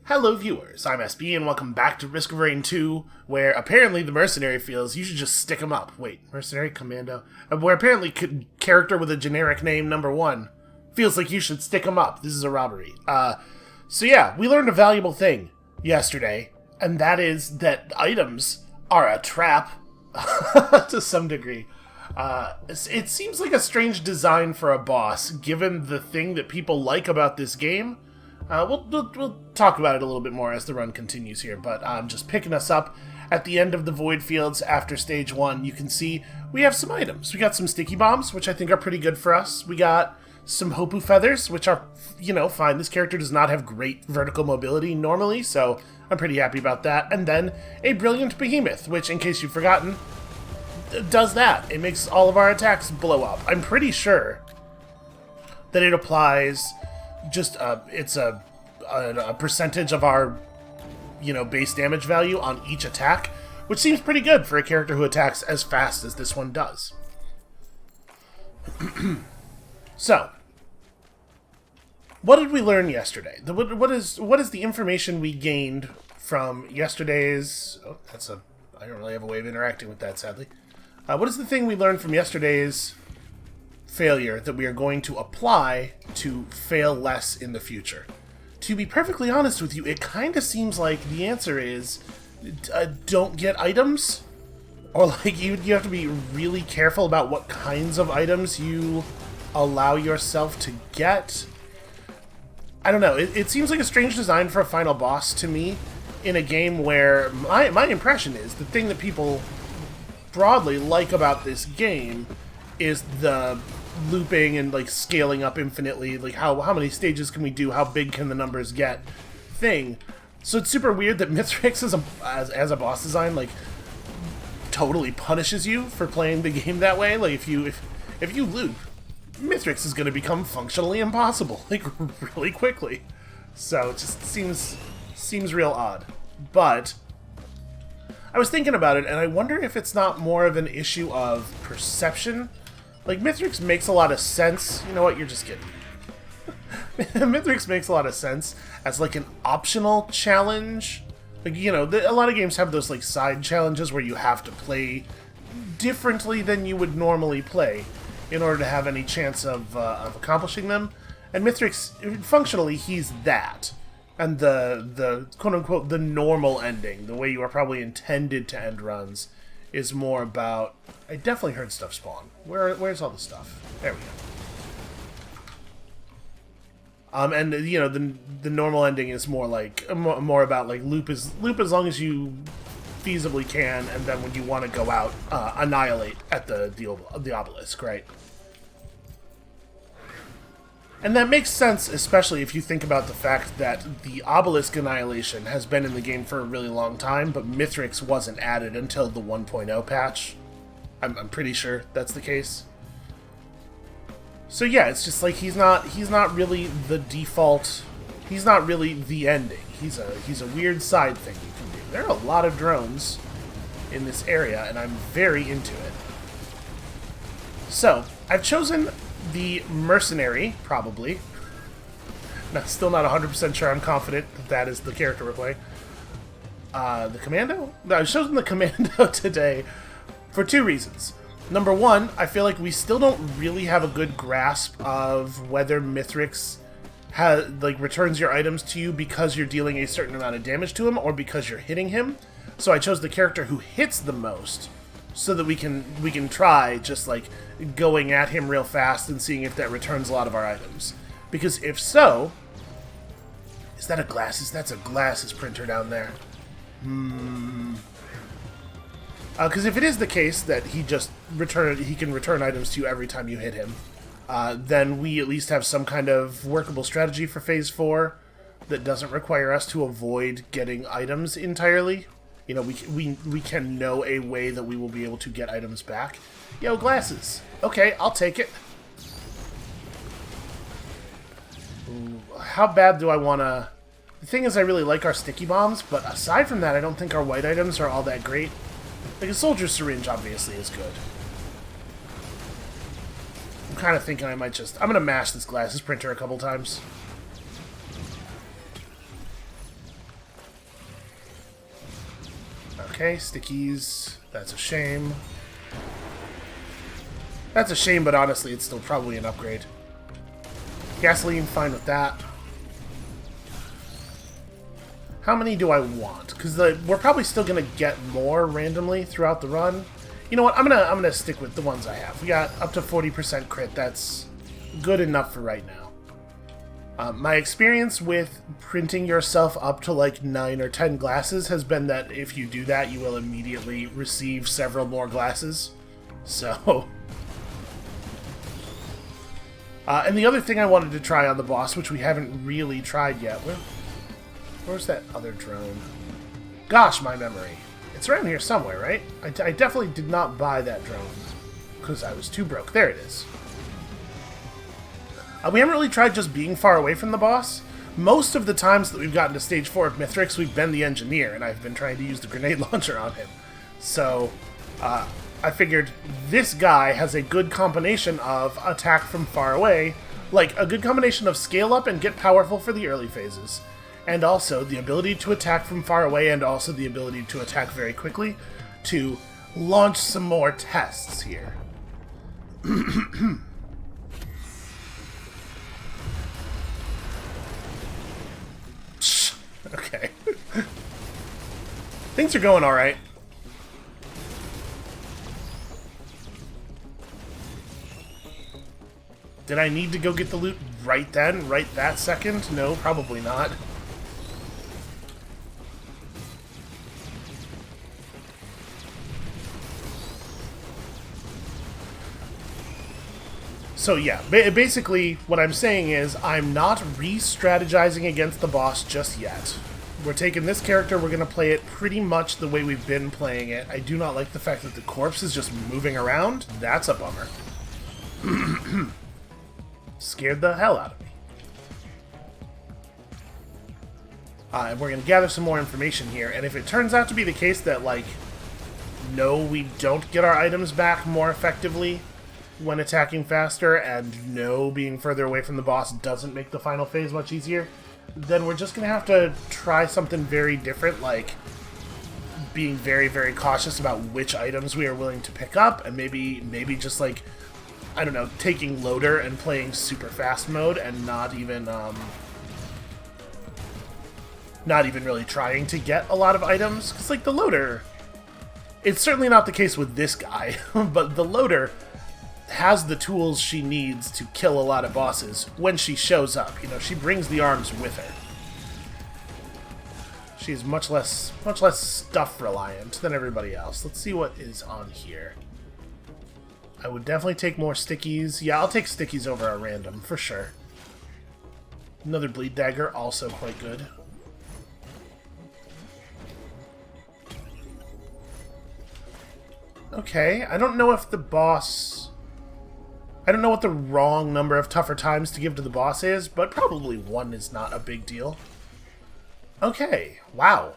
Hello viewers, I'm SB and welcome back to Risk of Rain 2, where apparently the mercenary feels you should just stick him up. Wait, mercenary commando? Where apparently character with a generic name number 1 feels like you should stick him up. This is a robbery. So yeah, we learned a valuable thing yesterday, and that is that items are a trap to some degree. It seems like a strange design for a boss, given the thing that people like about this game. We'll talk about it a little bit more as the run continues here, but just picking us up at the end of the Void Fields after Stage 1, you can see we have some items. We got some sticky bombs, which I think are pretty good for us. We got some Hopu feathers, which are, fine. This character does not have great vertical mobility normally, so I'm pretty happy about that. And then a Brilliant Behemoth, which, in case you've forgotten, does that. It makes all of our attacks blow up. I'm pretty sure that it applies just it's a percentage of our base damage value on each attack, which seems pretty good for a character who attacks as fast as this one does. So, what did we learn yesterday? What is the information we gained from yesterday's... Oh, I don't really have a way of interacting with that, sadly. What is the thing we learned from yesterday's failure that we are going to apply to fail less in the future? To be perfectly honest with you, it kind of seems like the answer is don't get items, or like you have to be really careful about what kinds of items you allow yourself to get. I don't know, it seems like a strange design for a final boss to me in a game where my impression is the thing that people broadly like about this game is the looping and like scaling up infinitely, like how many stages can we do, how big can the numbers get thing. So it's super weird that Mithrix as a boss design like totally punishes you for playing the game that way. Like if you loop, Mithrix is going to become functionally impossible like really quickly. So it just seems real odd. But I was thinking about it and I wonder if it's not more of an issue of perception. Like, Mithrix makes a lot of sense. You know what? You're just kidding. Mithrix makes a lot of sense as, like, an optional challenge. Like, a lot of games have those, like, side challenges where you have to play differently than you would normally play in order to have any chance of accomplishing them. And Mithrix, functionally, he's that. And the quote-unquote, the normal ending, the way you are probably intended to end runs, is more about... I definitely heard stuff spawn. Where's all the stuff? There we go. And the normal ending is more like more about like loop as long as you feasibly can, and then when you want to go out, annihilate at the obelisk, right? And that makes sense, especially if you think about the fact that the obelisk annihilation has been in the game for a really long time, but Mithrix wasn't added until the 1.0 patch. I'm pretty sure that's the case. So yeah, it's just like he's not really the default. He's not really the ending. He's a weird side thing you can do. There are a lot of drones in this area, and I'm very into it. So I've chosen the mercenary, probably. Still not 100% sure I'm confident that is the character we're playing. The commando? No, I've chosen the commando today for 2 reasons. Number 1, I feel like we still don't really have a good grasp of whether Mithrix returns your items to you because you're dealing a certain amount of damage to him or because you're hitting him. So I chose the character who hits the most, so that we can try just like going at him real fast and seeing if that returns a lot of our items. Because if so, is that a glasses? That's a glasses printer down there. Because if it is the case that he can return items to you every time you hit him, then we at least have some kind of workable strategy for Phase 4 that doesn't require us to avoid getting items entirely. We can know a way that we will be able to get items back. Yo, glasses. Okay, I'll take it. Ooh, how bad do I want to... The thing is, I really like our sticky bombs, but aside from that, I don't think our white items are all that great. Like, a soldier's syringe, obviously, is good. I'm kind of thinking I might just... I'm going to mash this glasses printer a couple times. Okay, stickies. That's a shame. That's a shame, but honestly, it's still probably an upgrade. Gasoline, fine with that. How many do I want? Because we're probably still gonna get more randomly throughout the run. You know what? I'm gonna stick with the ones I have. We got up to 40% crit. That's good enough for right now. My experience with printing yourself up to like 9 or 10 glasses has been that if you do that, you will immediately receive several more glasses. So, and the other thing I wanted to try on the boss, which we haven't really tried yet. Where's that other drone? Gosh, my memory. It's around here somewhere, right? I definitely did not buy that drone because I was too broke. There it is. We haven't really tried just being far away from the boss. Most of the times that we've gotten to stage 4 of Mithrix, we've been the engineer, and I've been trying to use the grenade launcher on him. So, I figured this guy has a good combination of attack from far away, like a good combination of scale up and get powerful for the early phases, and also the ability to attack from far away and also the ability to attack very quickly to launch some more tests here. Okay. Things are going alright. Did I need to go get the loot right then? Right that second? No, probably not. So yeah, basically what I'm saying is I'm not re-strategizing against the boss just yet. We're taking this character, we're going to play it pretty much the way we've been playing it. I do not like the fact that the corpse is just moving around. That's a bummer. Scared the hell out of me. And we're going to gather some more information here, and if it turns out to be the case that, like, no, we don't get our items back more effectively when attacking faster, and no, being further away from the boss doesn't make the final phase much easier, then we're just going to have to try something very different, like being very, very cautious about which items we are willing to pick up, and maybe just, like, I don't know, taking loader and playing super fast mode and not even really trying to get a lot of items, because, like, the loader, it's certainly not the case with this guy, but the loader has the tools she needs to kill a lot of bosses when she shows up. You know, she brings the arms with her. She's much less stuff reliant than everybody else. Let's see what is on here. I would definitely take more stickies. Yeah, I'll take stickies over a random, for sure. Another bleed dagger, also quite good. Okay, I don't know if the boss... I don't know what the wrong number of tougher times to give to the boss is, but probably 1 is not a big deal. Okay, wow.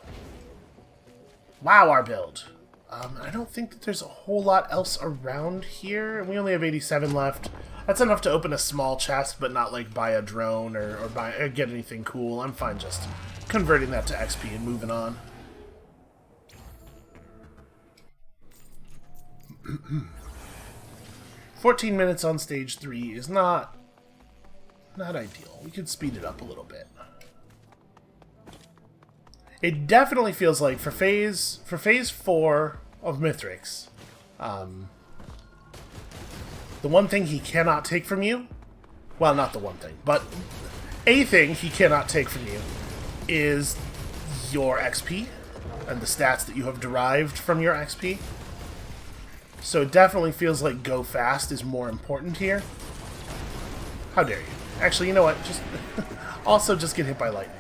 Wow, our build. I don't think that there's a whole lot else around here. We only have 87 left. That's enough to open a small chest, but not, like, buy a drone or get anything cool. I'm fine just converting that to XP and moving on. 14 minutes on stage 3 is not ideal. We could speed it up a little bit. It definitely feels like for phase 4 of Mithrix, the one thing he cannot take from you, well, not the one thing, but a thing he cannot take from you is your XP and the stats that you have derived from your XP. So it definitely feels like go fast is more important here. How dare you? Actually, you know what? Just also just get hit by lightning.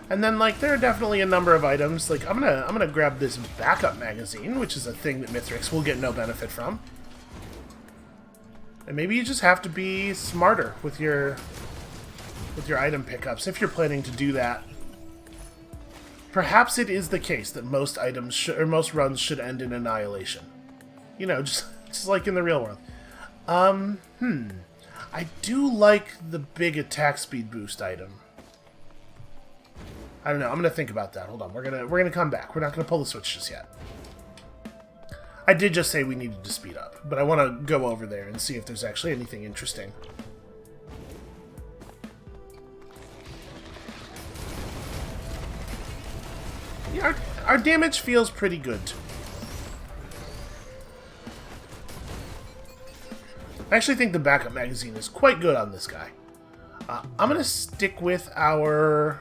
And then, like, there are definitely a number of items. Like, I'm gonna grab this backup magazine, which is a thing that Mithrix will get no benefit from. And maybe you just have to be smarter with your item pickups if you're planning to do that. Perhaps it is the case that most items most runs should end in annihilation. You know, just like in the real world. I do like the big attack speed boost item. I don't know. I'm gonna think about that. Hold on. We're gonna come back. We're not gonna pull the switch just yet. I did just say we needed to speed up, but I want to go over there and see if there's actually anything interesting. Yeah, our damage feels pretty good. I actually think the backup magazine is quite good on this guy. I'm gonna stick with our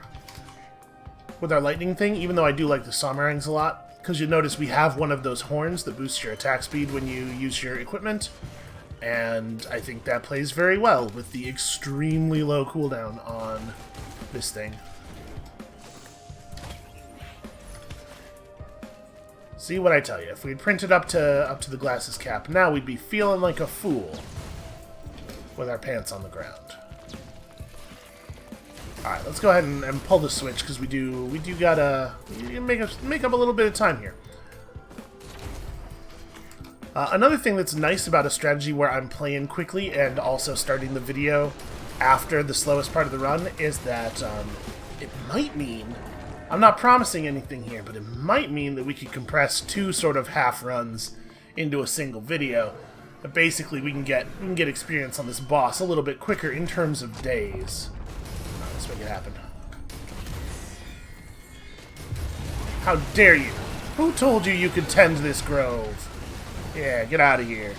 lightning thing, even though I do like the Sommerangs a lot. Because you notice we have one of those horns that boosts your attack speed when you use your equipment. And I think that plays very well with the extremely low cooldown on this thing. See what I tell you. If we had printed up to the glasses cap, now we'd be feeling like a fool with our pants on the ground. Alright, let's go ahead and pull the switch, because we do gotta make up a little bit of time here. Another thing that's nice about a strategy where I'm playing quickly and also starting the video after the slowest part of the run is that it might mean, I'm not promising anything here, but it might mean that we could compress two sort of half runs into a single video. But basically we can get experience on this boss a little bit quicker in terms of days. Let's make it happen. How dare you? Who told you you could tend this grove? Yeah, get out of here.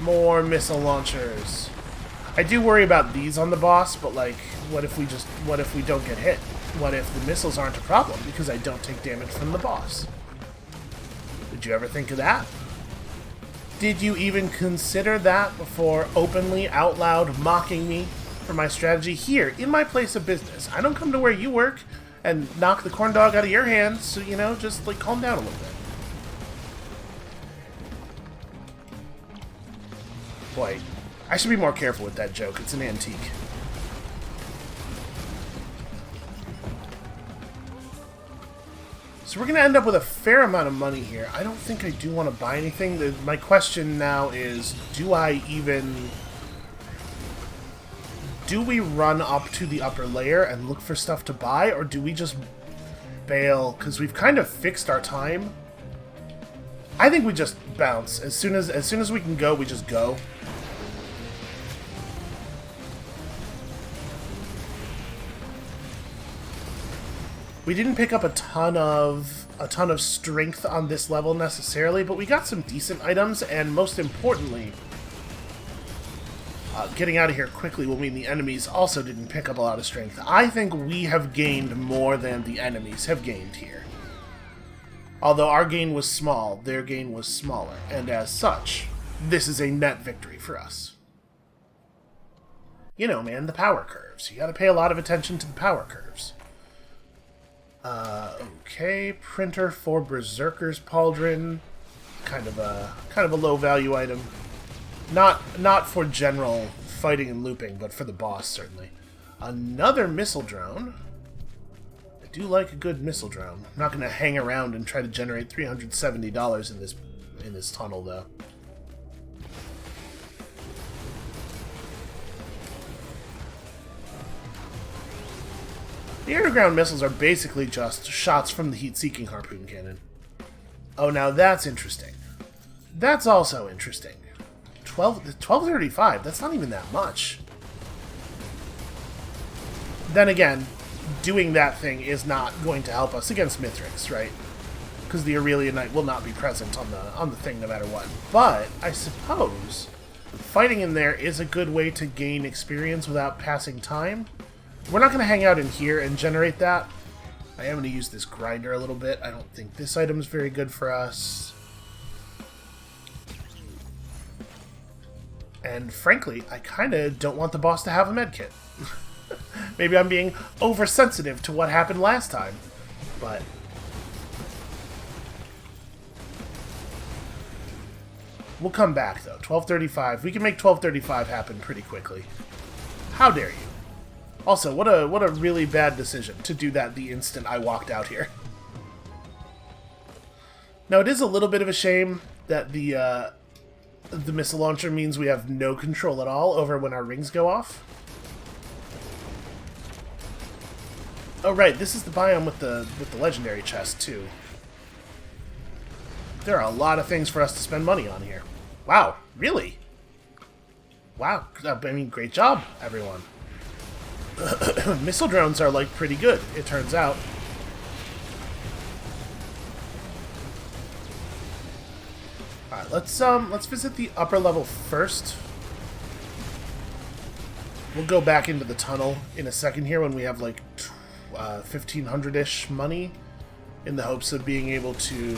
More missile launchers. I do worry about these on the boss, but like, what if we don't get hit? What if the missiles aren't a problem because I don't take damage from the boss? Did you ever think of that? Did you even consider that before openly, out loud, mocking me for my strategy here, in my place of business? I don't come to where you work and knock the corn dog out of your hands, so, you know, just, like, calm down a little bit. Boy, I should be more careful with that joke. It's an antique. So we're going to end up with a fair amount of money here. I don't think I do want to buy anything. My question now is, do we run up to the upper layer and look for stuff to buy, or do we just bail? Because we've kind of fixed our time. I think we just bounce. As soon as we can go, we just go. We didn't pick up a ton of strength on this level necessarily, but we got some decent items, and most importantly, getting out of here quickly will mean the enemies also didn't pick up a lot of strength. I think we have gained more than the enemies have gained here. Although our gain was small, their gain was smaller, and as such, this is a net victory for us. You know, man, the power curves. You gotta pay a lot of attention to the power curves. Okay, printer for Berserker's Pauldron. Kind of a low value item. Not for general fighting and looping, but for the boss, certainly. Another missile drone. I do like a good missile drone. I'm not going to hang around and try to generate $370 in this tunnel, though. The underground missiles are basically just shots from the heat-seeking harpoon cannon. Oh, now that's interesting. That's also interesting. 1235, that's not even that much. Then again, doing that thing is not going to help us against Mithrix, right? Because the Aurelian Knight will not be present on the thing no matter what. But I suppose fighting in there is a good way to gain experience without passing time. We're not going to hang out in here and generate that. I am going to use this grinder a little bit. I don't think this item is very good for us. And frankly, I kind of don't want the boss to have a medkit. Maybe I'm being oversensitive to what happened last time, but we'll come back though. 1235. We can make 1235 happen pretty quickly. How dare you? Also, what a really bad decision to do that the instant I walked out here. Now, it is a little bit of a shame that the missile launcher means we have no control at all over when our rings go off. Oh right, this is the biome with the legendary chest too. There are a lot of things for us to spend money on here. Wow, really? Wow, I mean, great job, everyone. Missile drones are, like, pretty good, it turns out. Alright, let's visit the upper level first. We'll go back into the tunnel in a second here when we have, like, 1,500-ish money, in the hopes of being able to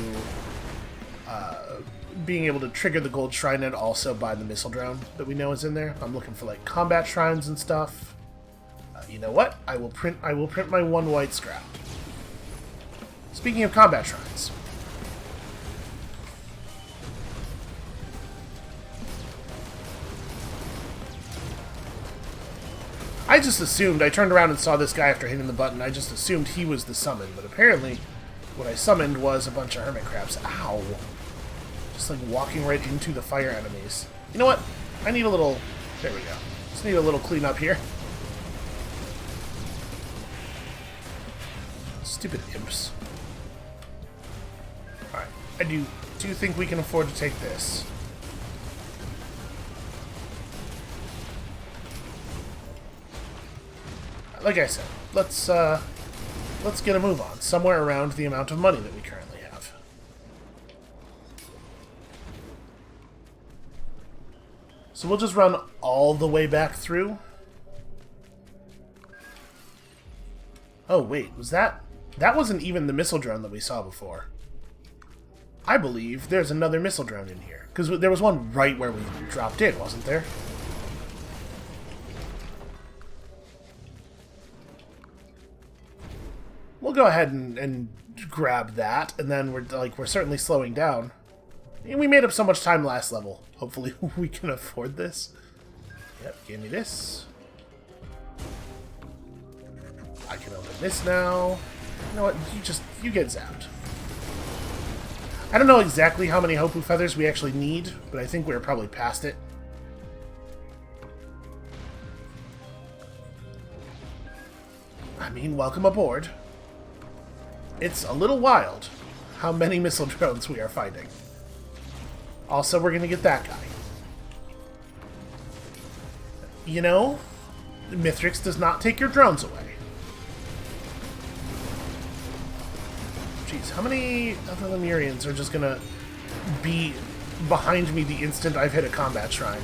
trigger the gold shrine and also buy the missile drone that we know is in there. I'm looking for, like, combat shrines and stuff. You know what? I will print my 1 white scrap. Speaking of combat shrines. I just assumed, I turned around and saw this guy after hitting the button, I just assumed he was the summon, but apparently what I summoned was a bunch of hermit crabs. Ow. Just like walking right into the fire enemies. You know what? I need a little... There we go. Just need a little cleanup here. Stupid imps. Alright. I do think we can afford to take this. Like I said, let's get a move on. Somewhere around the amount of money that we currently have. So we'll just run all the way back through. Oh wait, was that... That wasn't even the missile drone that we saw before. I believe there's another missile drone in here. Because there was one right where we dropped in, wasn't there? We'll go ahead and grab that, and then we're certainly slowing down. And we made up so much time last level. Hopefully we can afford this. Yep, give me this. I can open this now. You know what? You get zapped. I don't know exactly how many Hopu feathers we actually need, but I think we're probably past it. I mean, welcome aboard. It's a little wild how many missile drones we are fighting. Also, we're going to get that guy. You know, Mithrix does not take your drones away. Jeez, how many other Lemurians are just going to be behind me the instant I've hit a combat shrine?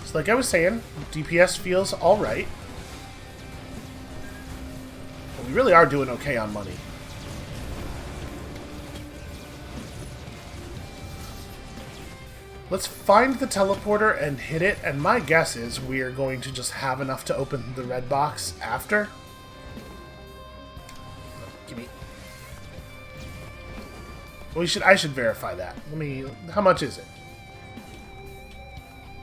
So like I was saying, DPS feels alright. We really are doing okay on money. Let's find the teleporter and hit it, and my guess is we are going to just have enough to open the red box after. Gimme. I should verify that. How much is it?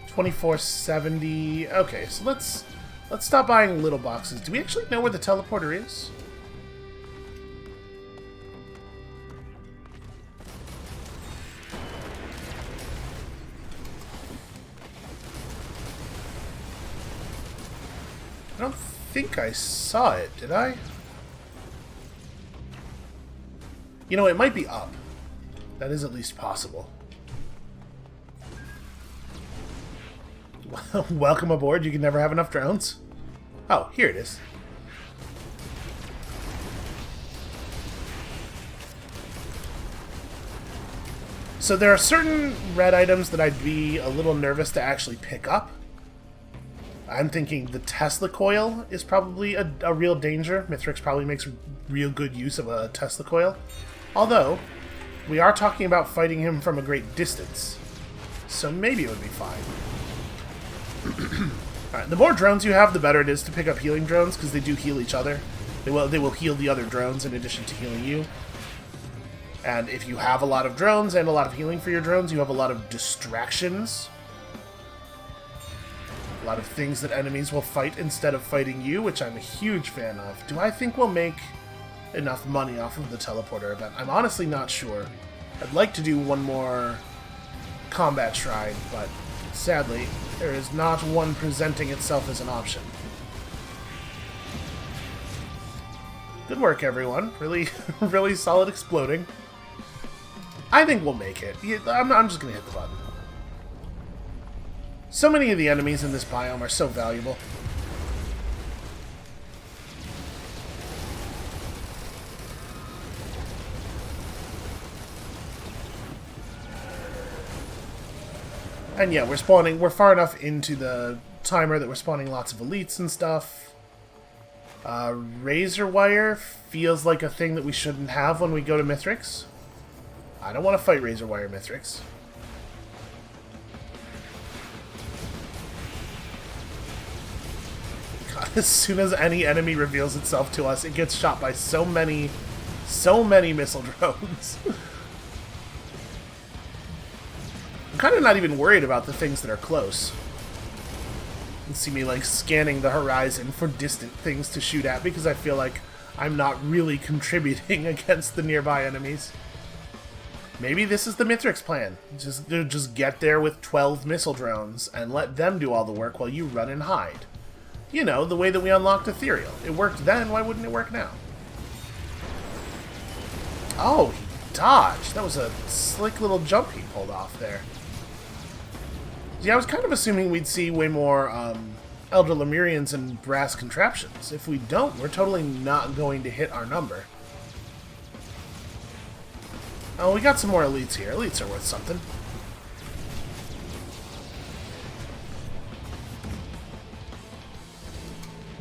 2470. Okay, so let's stop buying little boxes. Do we actually know where the teleporter is? I don't think I saw it, did I? You know, it might be up. That is at least possible. Welcome aboard. You can never have enough drones. Oh, here it is. So there are certain red items that I'd be a little nervous to actually pick up. I'm thinking the Tesla coil is probably a real danger. Mithrix probably makes real good use of a Tesla coil. Although, we are talking about fighting him from a great distance. So maybe it would be fine. Alright, the more drones you have, the better it is to pick up healing drones, because they do heal each other. They will heal the other drones in addition to healing you. And if you have a lot of drones and a lot of healing for your drones, you have a lot of distractions. A lot of things that enemies will fight instead of fighting you, which I'm a huge fan of. Do I think we'll make enough money off of the teleporter event? I'm honestly not sure. I'd like to do one more combat shrine, but sadly, there is not one presenting itself as an option. Good work, everyone. Really, really solid exploding. I think we'll make it. I'm just gonna hit the button. So many of the enemies in this biome are so valuable. And yeah, we're far enough into the timer that we're spawning lots of elites and stuff. Razor wire feels like a thing that we shouldn't have when we go to Mithrix. I don't want to fight razor wire Mithrix. God, as soon as any enemy reveals itself to us, it gets shot by so many missile drones. I'm kind of not even worried about the things that are close. You see me like scanning the horizon for distant things to shoot at because I feel like I'm not really contributing against the nearby enemies. Maybe this is the Mithrix plan. Just get there with 12 missile drones and let them do all the work while you run and hide. You know, the way that we unlocked Ethereal. It worked then, why wouldn't it work now? Oh, he dodged. That was a slick little jump he pulled off there. Yeah, I was kind of assuming we'd see way more Elder Lemurians and brass contraptions. If we don't, we're totally not going to hit our number. Oh, we got some more elites here. Elites are worth something.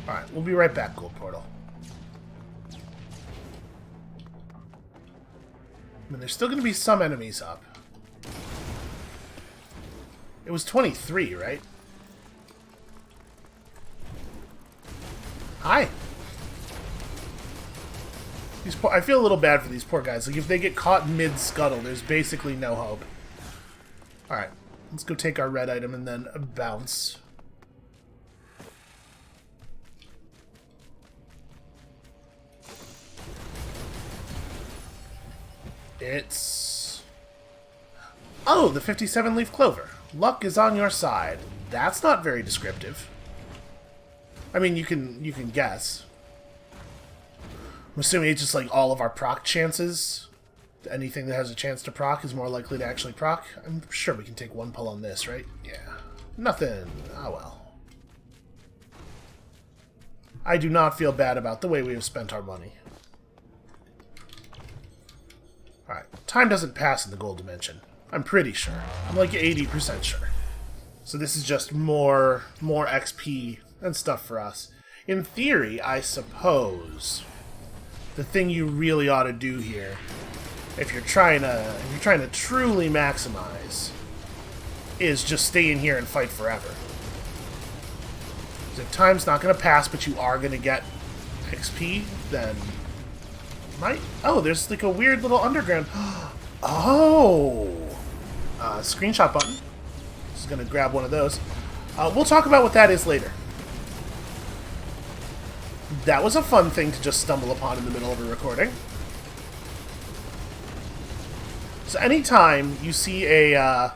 Alright, we'll be right back, Gold Portal. And there's still going to be some enemies up. It was 23, right? Hi. I feel a little bad for these poor guys. Like, if they get caught mid-scuttle, there's basically no hope. Alright, let's go take our red item and then bounce. It's... Oh, the 57-leaf clover. Luck is on your side. That's not very descriptive. I mean, you can guess. I'm assuming it's just like all of our proc chances. Anything that has a chance to proc is more likely to actually proc. I'm sure we can take one pull on this, right? Yeah. Nothing. Oh well. I do not feel bad about the way we have spent our money. Alright. Time doesn't pass in the gold dimension. I'm pretty sure. I'm like 80% sure. So this is just more XP and stuff for us. In theory, I suppose the thing you really ought to do here, if you're trying to truly maximize, is just stay in here and fight forever. If time's not going to pass, but you are going to get XP, then oh, there's like a weird little underground. Oh, screenshot button. Just going to grab one of those. We'll talk about what that is later. That was a fun thing to just stumble upon in the middle of a recording. So anytime you see a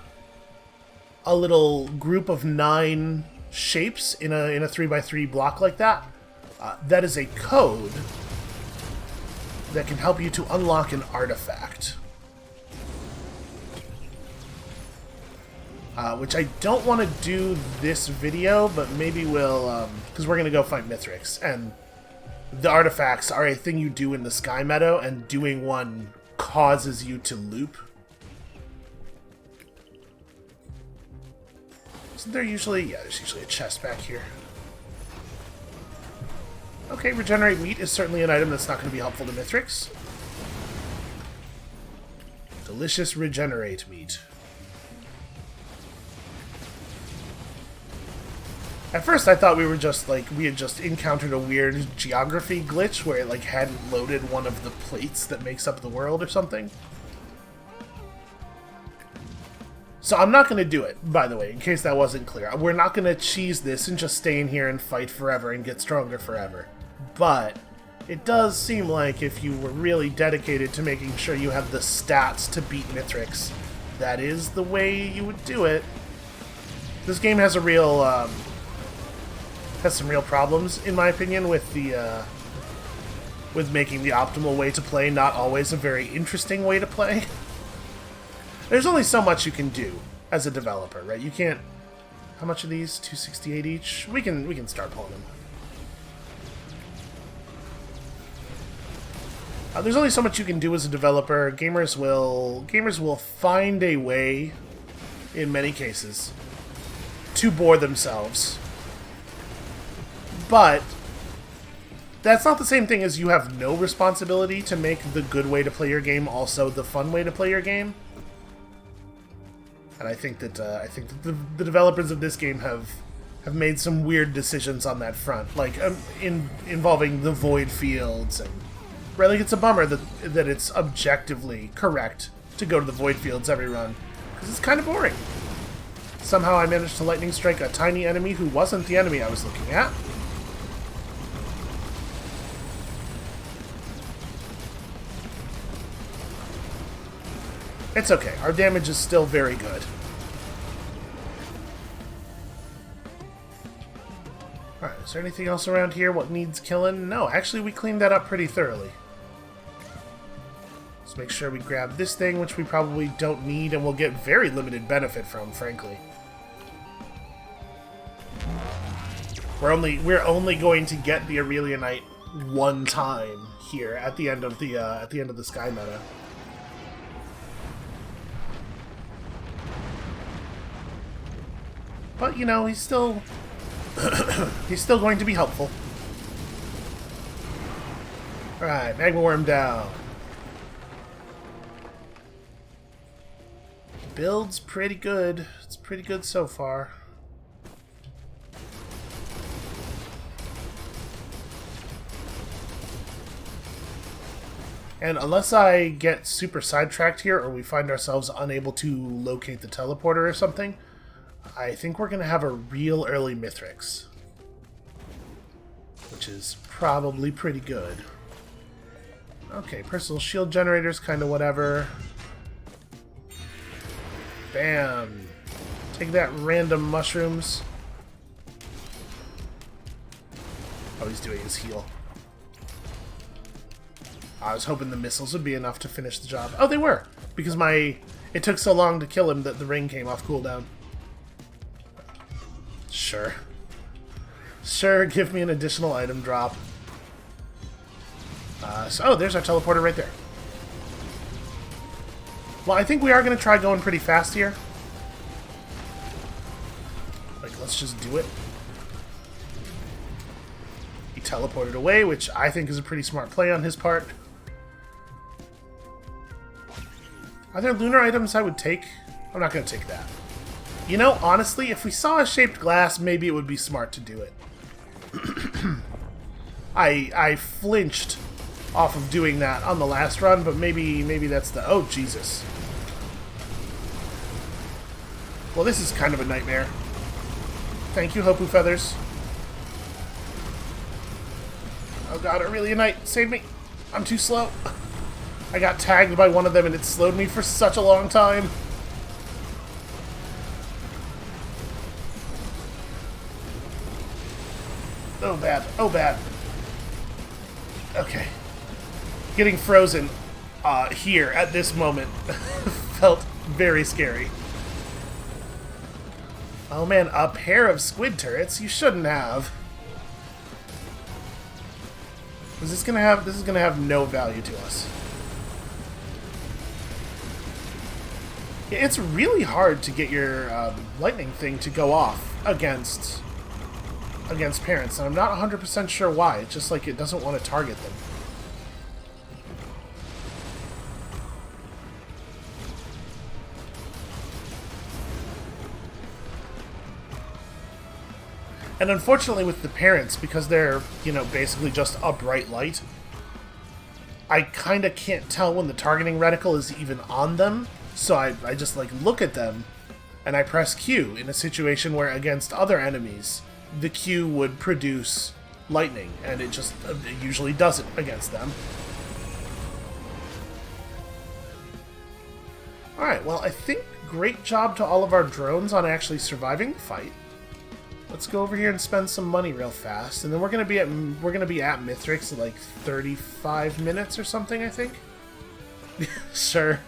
little group of 9 shapes in a 3x3 block like that, that is a code that can help you to unlock an artifact. Which I don't want to do this video, but maybe we'll, because we're going to go fight Mithrix, and the artifacts are a thing you do in the Sky Meadow, and doing one causes you to loop. Isn't there usually... Yeah, there's usually a chest back here. Okay, regenerate meat is certainly an item that's not going to be helpful to Mithrix. Delicious regenerate meat. At first I thought we were just like, we had just encountered a weird geography glitch where it like hadn't loaded one of the plates that makes up the world or something. So I'm not going to do it, by the way, in case that wasn't clear. We're not going to cheese this and just stay in here and fight forever and get stronger forever. But it does seem like if you were really dedicated to making sure you have the stats to beat Mithrix, that is the way you would do it. This game has a real... has some real problems, in my opinion, with the with making the optimal way to play not always a very interesting way to play. There's only so much you can do as a developer, right? You can't... How much are these? 268 each? We can start pulling them. There's only so much you can do as a developer. Gamers will find a way, in many cases, to bore themselves. But that's not the same thing as you have no responsibility to make the good way to play your game also the fun way to play your game. And I think that the developers of this game have made some weird decisions on that front, like involving the void fields and right. Like, it's a bummer that it's objectively correct to go to the void fields every run because it's kind of boring. Somehow I managed to lightning strike a tiny enemy who wasn't the enemy I was looking at. It's okay. Our damage is still very good. Alright, is there anything else around here? What needs killing? No, actually we cleaned that up pretty thoroughly. Let's make sure we grab this thing, which we probably don't need and will get very limited benefit from, frankly. We're only going to get the Aurelianite one time here at the end of the Sky meta. But, you know, he's still... he's still going to be helpful. Alright, Magma Worm down. Build's pretty good. It's pretty good so far. And unless I get super sidetracked here, or we find ourselves unable to locate the teleporter or something, I think we're going to have a real early Mithrix. Which is probably pretty good. Okay, personal shield generators, kind of whatever. Bam! Take that, random mushrooms. Oh, he's doing his heal. I was hoping the missiles would be enough to finish the job. Oh, they were! Because it took so long to kill him that the ring came off cooldown. Sure. Sure, give me an additional item drop. Oh, there's our teleporter right there. Well, I think we are going to try going pretty fast here. Like, let's just do it. He teleported away, which I think is a pretty smart play on his part. Are there lunar items I would take? I'm not going to take that. You know, honestly, if we saw a shaped glass, maybe it would be smart to do it. I flinched off of doing that on the last run, but maybe that's the... Oh, Jesus. Well, this is kind of a nightmare. Thank you, Hopu Feathers. Oh god, Aurelianite, save me! I'm too slow. I got tagged by one of them and it slowed me for such a long time. Oh bad, oh bad. Okay. Getting frozen here at this moment felt very scary. Oh man, a pair of squid turrets? You shouldn't have. This is gonna have no value to us. It's really hard to get your lightning thing to go off against parents, and I'm not 100% sure why. It's just like it doesn't want to target them. And unfortunately with the parents, because they're, you know, basically just a bright light, I kind of can't tell when the targeting reticle is even on them, so I just, like, look at them, and I press Q in a situation where against other enemies, the Q would produce lightning, and it usually doesn't against them. Alright, well, I think great job to all of our drones on actually surviving the fight. Let's go over here and spend some money real fast, and then we're gonna be at Mithrix in like 35 minutes or something, I think. Sure.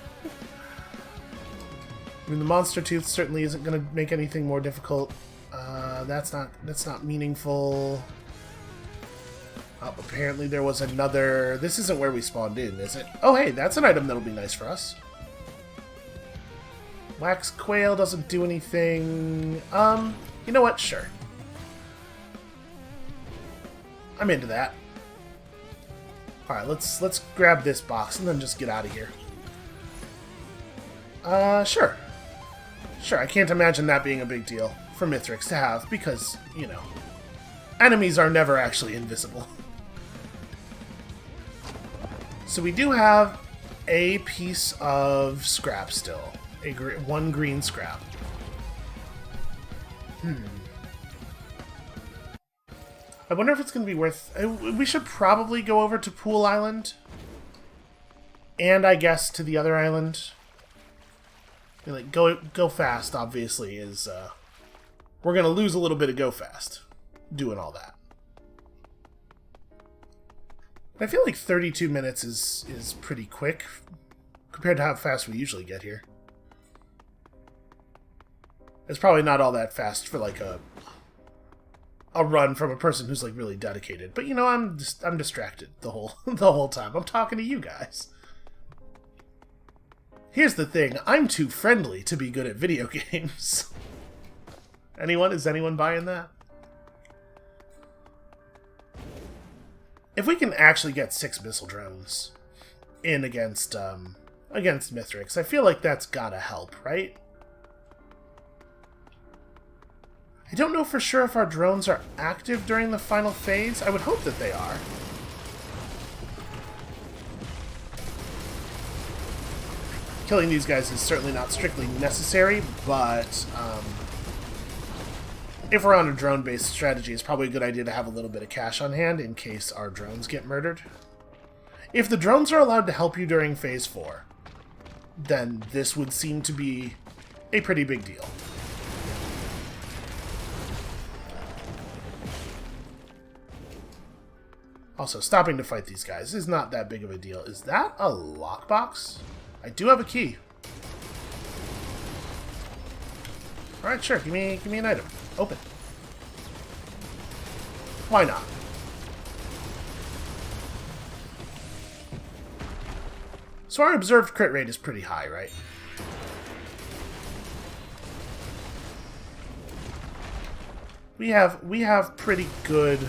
I mean, the monster tooth certainly isn't gonna make anything more difficult. That's not meaningful. Oh, apparently there was another. This isn't where we spawned in, is it? Oh, hey, that's an item that'll be nice for us. Wax quail doesn't do anything. You know what? Sure. I'm into that. Alright, let's grab this box and then just get out of here. Sure. Sure, I can't imagine that being a big deal for Mithrix to have, because, you know, enemies are never actually invisible. So we do have a piece of scrap still. One green scrap. I wonder if it's going to be worth... we should probably go over to Pool Island. And I guess to the other island. Like, go fast, obviously, is... we're going to lose a little bit of go fast doing all that. I feel like 32 minutes is pretty quick compared to how fast we usually get here. It's probably not all that fast for like a run from a person who's like really dedicated. But you know, I'm distracted the whole time. I'm talking to you guys. Here's the thing, I'm too friendly to be good at video games. Is anyone buying that? If we can actually get 6 missile drones in against Mithrix, I feel like that's gotta help, right? I don't know for sure if our drones are active during the final phase. I would hope that they are. Killing these guys is certainly not strictly necessary, but if we're on a drone-based strategy, it's probably a good idea to have a little bit of cash on hand in case our drones get murdered. If the drones are allowed to help you during Phase 4, then this would seem to be a pretty big deal. Also, stopping to fight these guys is not that big of a deal. Is that a lockbox? I do have a key. Alright, sure. Give me an item. Open. Why not? So our observed crit rate is pretty high, right? We have pretty good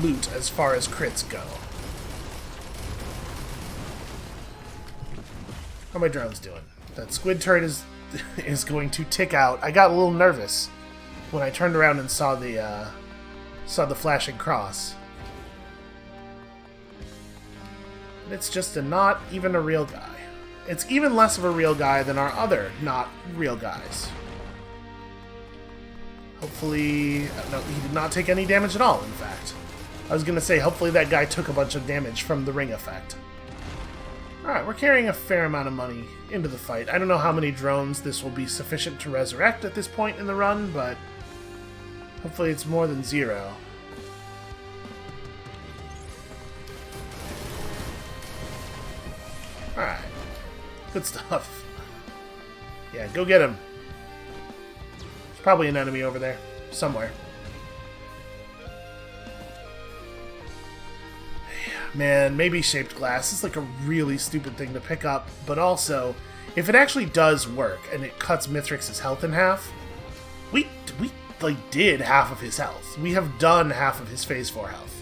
loot as far as crits go. How are my drones doing? That squid turret is going to tick out. I got a little nervous when I turned around and saw the flashing cross. And it's just not even a real guy. It's even less of a real guy than our other not real guys. Hopefully... no, he did not take any damage at all, in fact. I was going to say, hopefully that guy took a bunch of damage from the ring effect. Alright, we're carrying a fair amount of money into the fight. I don't know how many drones this will be sufficient to resurrect at this point in the run, but hopefully it's more than 0. Alright. Good stuff. Yeah, go get him. There's probably an enemy over there. Somewhere. Man, maybe shaped glass is like a really stupid thing to pick up, but also, if it actually does work and it cuts Mithrix's health in half, we like did half of his health. We have done half of his Phase 4 health.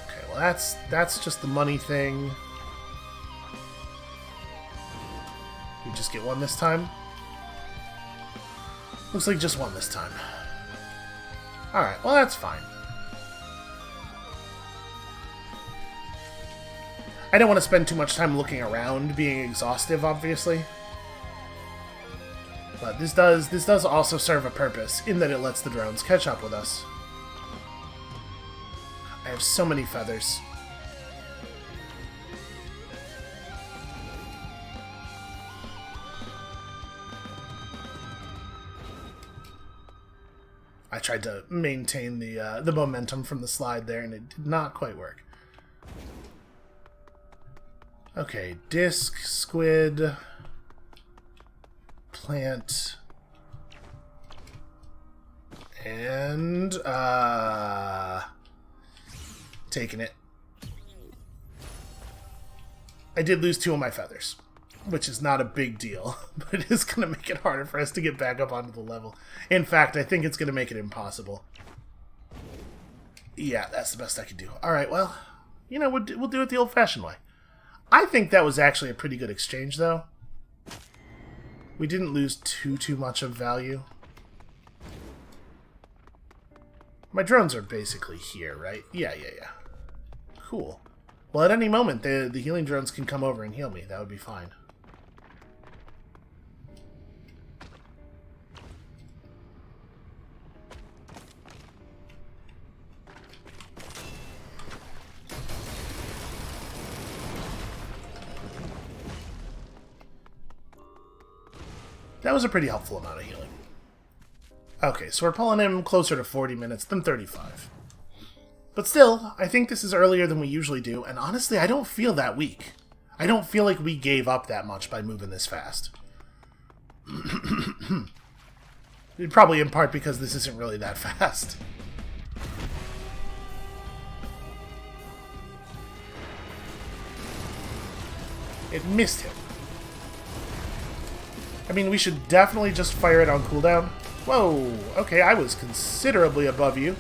Okay, well that's just the money thing. We just get one this time. Looks like just one this time. Alright, well that's fine. I don't want to spend too much time looking around, being exhaustive, obviously. But this does also serve a purpose, in that it lets the drones catch up with us. I have so many feathers. I tried to maintain the momentum from the slide there, and it did not quite work. Okay, disc, squid, plant, and taking it. I did lose 2 of my feathers, which is not a big deal, but it is going to make it harder for us to get back up onto the level. In fact, I think it's going to make it impossible. Yeah, that's the best I can do. Alright, well, you know, we'll do it the old-fashioned way. I think that was actually a pretty good exchange, though. We didn't lose too much of value. My drones are basically here, right? Yeah. Cool. Well, at any moment, the healing drones can come over and heal me. That would be fine. That was a pretty helpful amount of healing. Okay, so we're pulling him closer to 40 minutes than 35. But still, I think this is earlier than we usually do, and honestly, I don't feel that weak. I don't feel like we gave up that much by moving this fast. Probably in part because this isn't really that fast. It missed him. I mean, we should definitely just fire it on cooldown. Whoa, okay, I was considerably above you.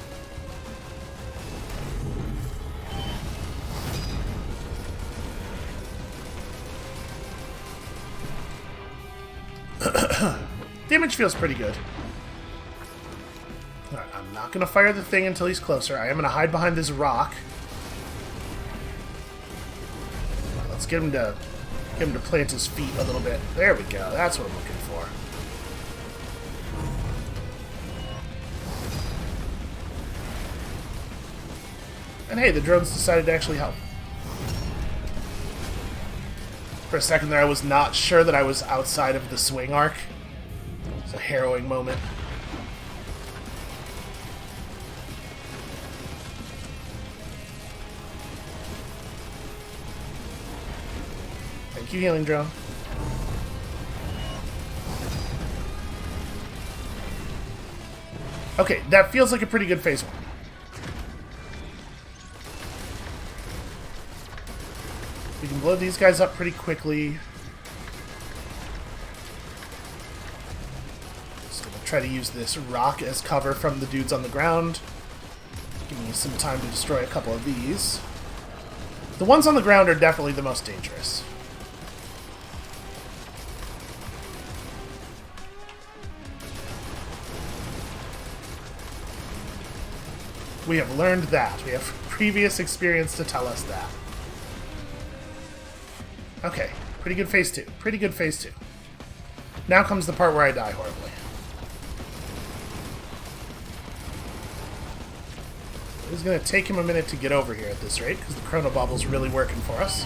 Damage feels pretty good. Alright, I'm not going to fire the thing until he's closer. I am going to hide behind this rock. Right, let's get him to plant his feet a little bit. There we go. That's what I'm looking for. And hey, the drones decided to actually help. For a second there, I was not sure that I was outside of the swing arc. It's a harrowing moment. Thank you, healing drone. Okay, that feels like a pretty good phase 1. We can blow these guys up pretty quickly. Just gonna try to use this rock as cover from the dudes on the ground. Give me some time to destroy a couple of these. The ones on the ground are definitely the most dangerous. We have learned that. We have previous experience to tell us that. Okay, pretty good phase 2. Pretty good phase 2. Now comes the part where I die horribly. It's going to take him a minute to get over here at this rate, because the Chrono Bobble's really working for us.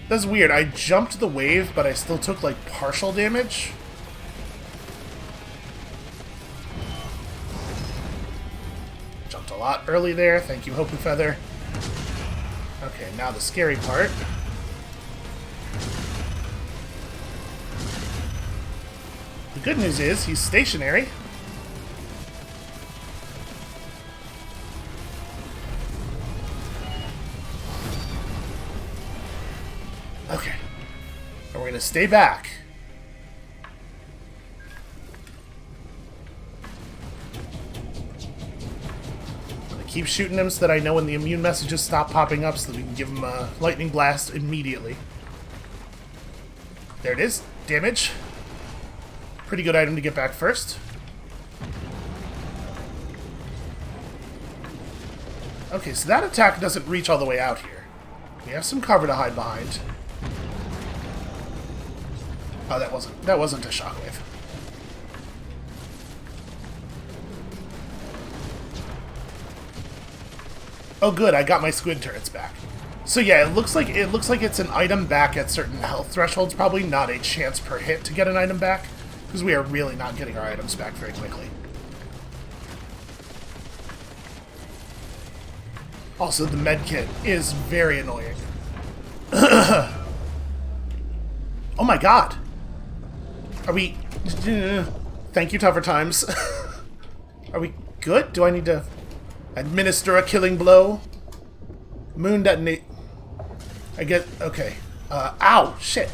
That's weird. I jumped the wave, but I still took, like, partial damage. Jumped a lot early there. Thank you, Hopu Feather. Okay, now the scary part. The good news is, he's stationary. Okay. And we're going to stay back. I'm going to keep shooting him so that I know when the immune messages stop popping up so that we can give him a lightning blast immediately. There it is. Damage. Pretty good item to get back first. Okay, so that attack doesn't reach all the way out here. We have some cover to hide behind. Oh, that wasn't a shockwave. Oh good, I got my squid turrets back. So yeah, it looks like it's an item back at certain health thresholds, probably not a chance per hit to get an item back, because we are really not getting our items back very quickly. Also, the medkit is very annoying. Oh my god! Are we... Thank you, Tougher Times. Are we good? Do I need to administer a killing blow? Moon detonate... I get... Okay. Ow! Shit!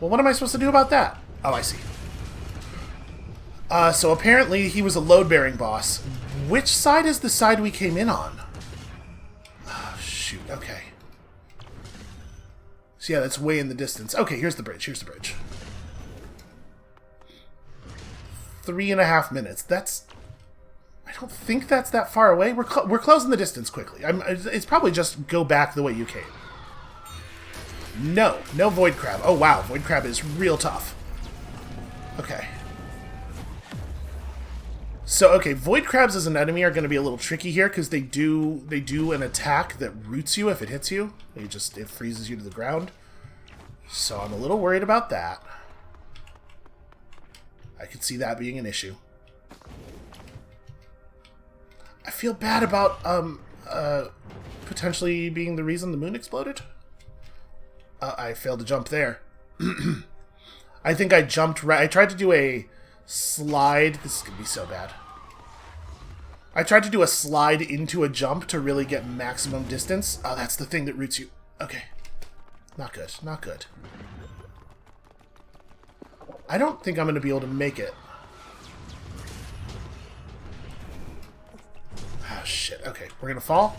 Well, what am I supposed to do about that? Oh, I see. So apparently he was a load-bearing boss. Which side is the side we came in on? Oh, shoot. Okay. So yeah, that's way in the distance. Okay, here's the bridge. Here's the bridge. 3.5 minutes. That's... I don't think that's that far away. We're closing the distance quickly. It's probably just go back the way you came. No. No Void Crab. Oh, wow. Void Crab is real tough. Okay. So, okay, Void Crabs as an enemy are going to be a little tricky here because they do an attack that roots you if it hits you. It freezes you to the ground. So I'm a little worried about that. I could see that being an issue. I feel bad about potentially being the reason the moon exploded. I failed to jump there. I think I jumped right. I tried to do a slide. This is going to be so bad. I tried to do a slide into a jump to really get maximum distance. Oh, that's the thing that roots you. Okay. Not good. Not good. I don't think I'm going to be able to make it. Oh, shit. Okay, we're going to fall.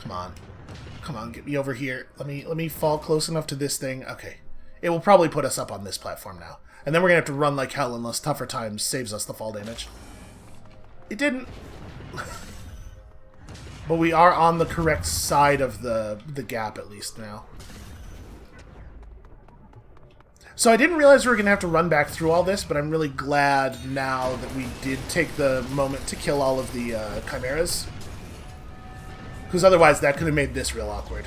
Come on. Come on, get me over here. Let me fall close enough to this thing. Okay. It will probably put us up on this platform now. And then we're going to have to run like hell unless Tougher Times saves us the fall damage. It didn't. But we are on the correct side of the gap at least now. So I didn't realize we were going to have to run back through all this, but I'm really glad now that we did take the moment to kill all of the chimeras. Because otherwise that could have made this real awkward.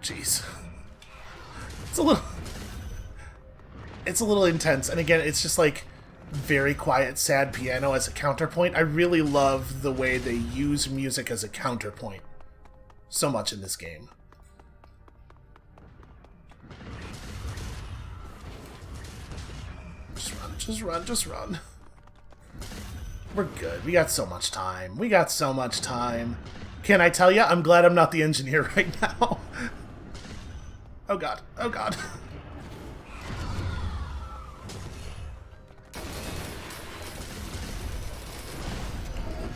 Jeez. It's a little intense. And again, it's just like very quiet, sad piano as a counterpoint. I really love the way they use music as a counterpoint so much in this game. Just run, just run, just run. We're good. We got so much time. We got so much time. Can I tell you, I'm glad I'm not the engineer right now. Oh god. Oh god.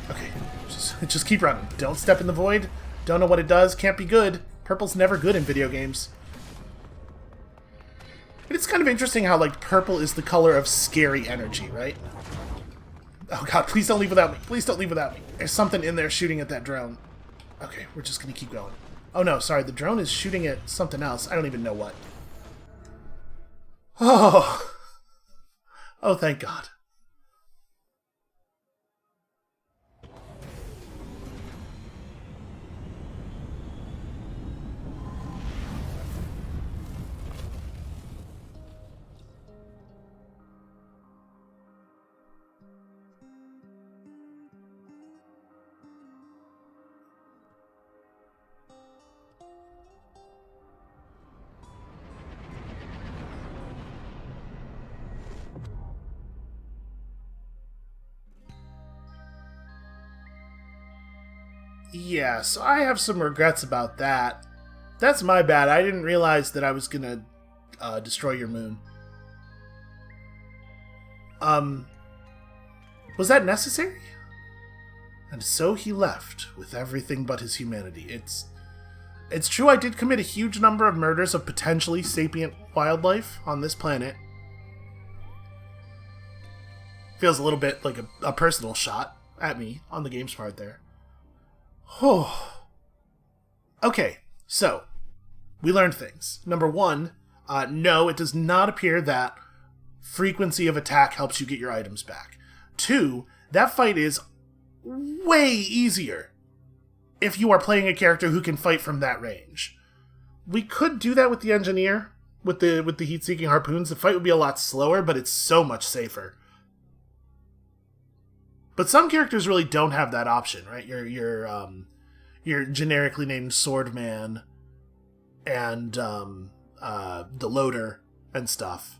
Okay. Just keep running. Don't step in the void. Don't know what it does. Can't be good. Purple's never good in video games. It's kind of interesting how, like, purple is the color of scary energy, right? Oh god, please don't leave without me. Please don't leave without me. There's something in there shooting at that drone. Okay, we're just gonna keep going. Oh no, sorry, the drone is shooting at something else. I don't even know what. Oh. Oh, thank god. Yeah, so I have some regrets about that. That's my bad. I didn't realize that I was gonna destroy your moon. Was that necessary? And so he left, with everything but his humanity. It's true I did commit a huge number of murders of potentially sapient wildlife on this planet. Feels a little bit like a personal shot at me on the game's part there. Okay, so we learned things. Number one, no, it does not appear that frequency of attack helps you get your items back. 2, that fight is way easier if you are playing a character who can fight from that range. We could do that with the engineer, with the heat-seeking harpoons. The fight would be a lot slower, but it's so much safer. But some characters really don't have that option, right? Your generically named Swordman and the Loader and stuff.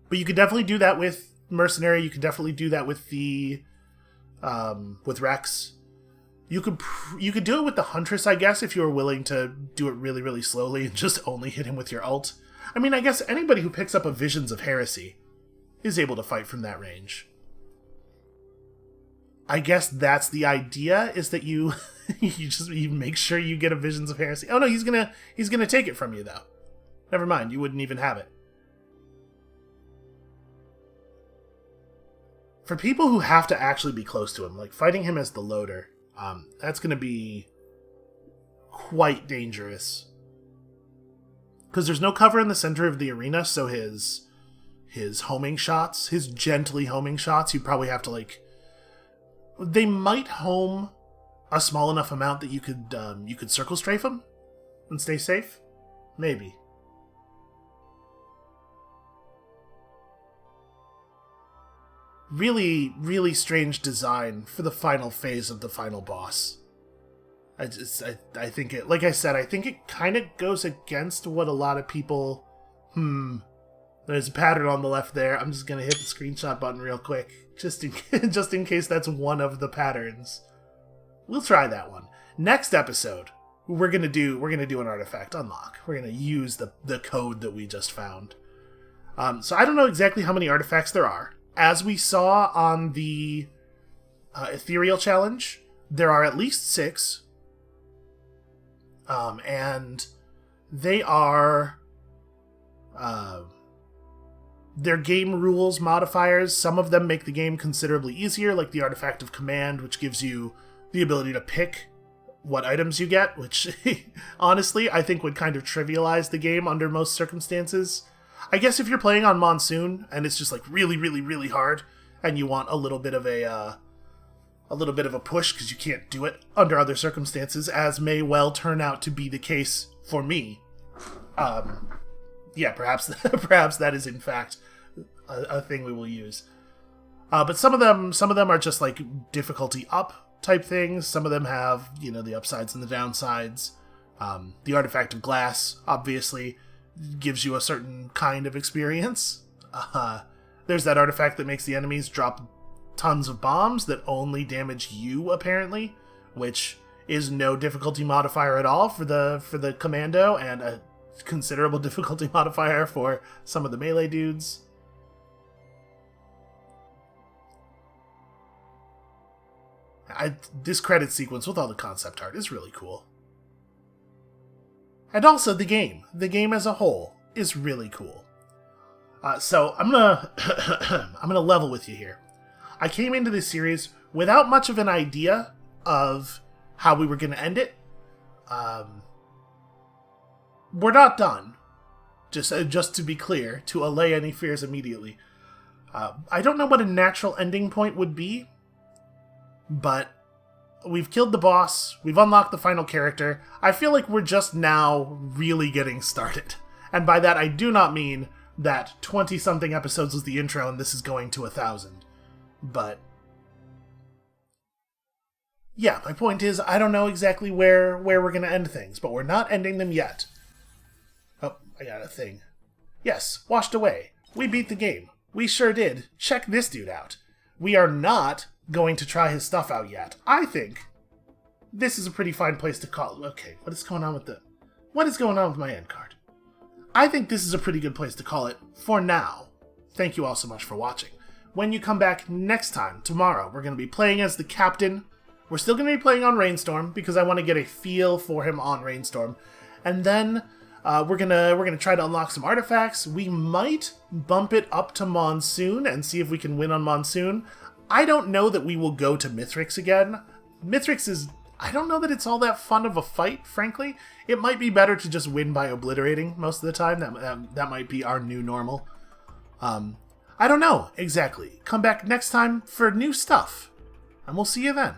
But you could definitely do that with Mercenary. You could definitely do that with the with Rex. You could do it with the Huntress, I guess, if you were willing to do it really, really slowly and just only hit him with your ult. I mean, I guess anybody who picks up a Visions of Heresy is able to fight from that range. I guess that's the idea, is that you you make sure you get a Visions of Heresy. Oh no, he's gonna take it from you though. Never mind, you wouldn't even have it. For people who have to actually be close to him, like fighting him as the Loader, that's going to be quite dangerous. Because there's no cover in the center of the arena, so his homing shots, his gently homing shots, you probably have to, like... They might home a small enough amount that you could circle strafe him and stay safe? Maybe. Really, really strange design for the final phase of the final boss. I think it, like I said, I think it kind of goes against what a lot of people... There's a pattern on the left there. I'm just going to hit the screenshot button real quick, just in case that's one of the patterns. We'll try that one. Next episode, we're going to do an artifact unlock. We're going to use the code that we just found. So I don't know exactly how many artifacts there are. As we saw on the Ethereal Challenge, there are at least 6. And they are... They're game rules modifiers. Some of them make the game considerably easier, like the Artifact of Command, which gives you the ability to pick what items you get, which, honestly, I think would kind of trivialize the game under most circumstances. I guess if you're playing on Monsoon and it's just like really, really, really hard, and you want a little bit of a push because you can't do it under other circumstances, as may well turn out to be the case for me. Yeah, perhaps that is in fact a thing we will use. But some of them are just like difficulty up type things. Some of them have, the upsides and the downsides. The Artifact of Glass, obviously, gives you a certain kind of experience. There's that artifact that makes the enemies drop tons of bombs that only damage you, apparently, which is no difficulty modifier at all for the commando, and a considerable difficulty modifier for some of the melee dudes. This credit sequence with all the concept art is really cool. And also the game as a whole is really cool. So I'm gonna level with you here. I came into this series without much of an idea of how we were gonna end it. We're not done. Just to be clear, to allay any fears immediately. I don't know what a natural ending point would be, but we've killed the boss, we've unlocked the final character. I feel like we're just now really getting started. And by that, I do not mean that 20-something episodes was the intro and this is going to 1,000. But yeah, my point is, I don't know exactly where we're going to end things, but we're not ending them yet. Oh, I got a thing. Yes, washed away. We beat the game. We sure did. Check this dude out. We are not going to try his stuff out yet. I think this is a pretty fine place to call. Okay, what is going on with my end card? I think this is a pretty good place to call it for now. Thank you all so much for watching. When you come back next time, tomorrow, we're going to be playing as the captain. We're still going to be playing on Rainstorm because I want to get a feel for him on Rainstorm. And then we're gonna try to unlock some artifacts. We might bump it up to Monsoon and see if we can win on Monsoon. I don't know that we will go to Mithrix again. Mithrix is... I don't know that it's all that fun of a fight, frankly. It might be better to just win by obliterating most of the time. That might be our new normal. I don't know exactly. Come back next time for new stuff. And we'll see you then.